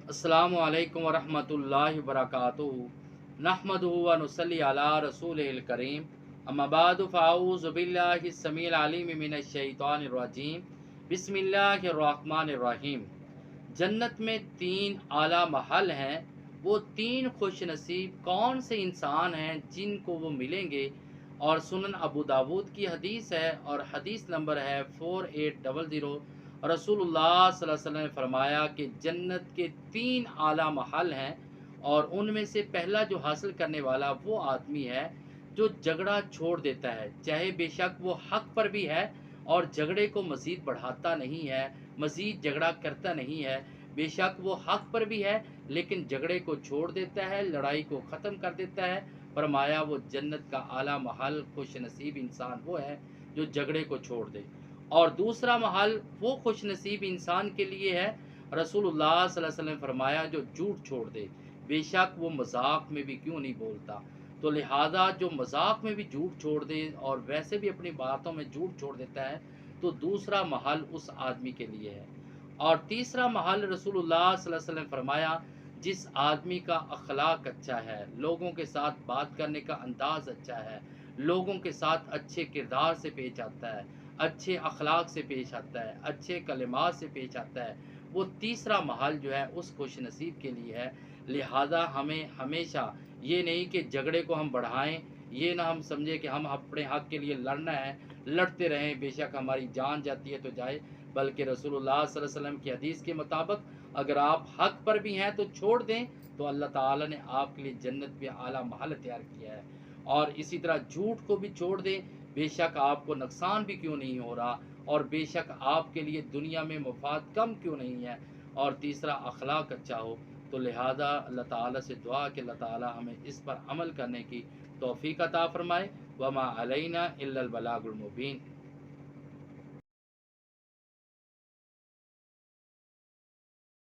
अस्सलामु अलैकुम वरहमतुल्लाहि वबरकातुहू नहमदुहु व नुसल्ली अला रसूलिल करीम अम्मा बादु फ़अऊज़ु बिल्लाहि स्समीइल अलीम मिनश शैतानिर रजीम बिस्मिल्लाहिर रहमानिर रहीम। जन्नत में तीन आला महल हैं। वो तीन खुश नसीब कौन से इंसान हैं जिनको वो मिलेंगे? और सुनन अबू दाऊद की हदीस है और हदीस नंबर है 4800। रसूलुल्लाह सल्लल्लाहु अलैहि वसल्लम ने फरमाया कि जन्नत के तीन आला महल हैं और उनमें से पहला जो हासिल करने वाला वो आदमी है जो झगड़ा छोड़ देता है, चाहे बेशक वो हक पर भी है और झगड़े को मज़ीद बढ़ाता नहीं है, मज़ीद झगड़ा करता नहीं है। बेशक वो हक पर भी है लेकिन झगड़े को छोड़ देता है, लड़ाई को ख़त्म कर देता है। फरमाया वो जन्नत का आला महल खुश नसीब इंसान वो है जो झगड़े को छोड़ दे। और दूसरा महल वो खुश नसीब इंसान के लिए है, रसूलुल्लाह सल्लल्लाहु अलैहि वसल्लम ने फरमाया, जो झूठ छोड़ दे, बेशक वो मजाक में भी क्यों नहीं बोलता। तो लिहाजा जो मजाक में भी झूठ छोड़ दे और वैसे भी अपनी बातों में झूठ छोड़ देता है, तो दूसरा महल उस आदमी के लिए है। और तीसरा महल रसूलुल्लाह सल्लल्लाहु अलैहि वसल्लम ने फरमाया, जिस आदमी का अखलाक अच्छा है, लोगों के साथ बात करने का अंदाज अच्छा है, लोगों के साथ अच्छे किरदार से पेश आता है, अच्छे अखलाक से पेश आता है, अच्छे कलिमात से पेश आता है, वो तीसरा महल जो है उस खुश नसीब के लिए है। लिहाजा हमें हमेशा ये नहीं कि झगड़े को हम बढ़ाएं, ये ना हम समझें कि हम अपने हक़ के लिए लड़ना है, लड़ते रहें, बेशक हमारी जान जाती है तो जाए। बल्कि रसूलुल्लाह सल्लल्लाहु अलैहि वसल्लम की हदीस के मुताबिक अगर आप हक़ पर भी हैं तो छोड़ दें, तो अल्लाह ताला ने आपके लिए जन्नत में आला महल तैयार किया है। और इसी तरह झूठ को भी छोड़ दें, बेशक आपको नुकसान भी क्यों नहीं हो रहा और बेशक आपके लिए दुनिया में मुफाद कम क्यों नहीं है। और तीसरा अखलाक अच्छा हो। तो लिहाजा अल्लाह ताला से दुआ कि अल्लाह ताला हमें इस पर अमल करने की तौफीक अता फ़रमाए। वमा अलैना इल्लल बलागुल मुबीन।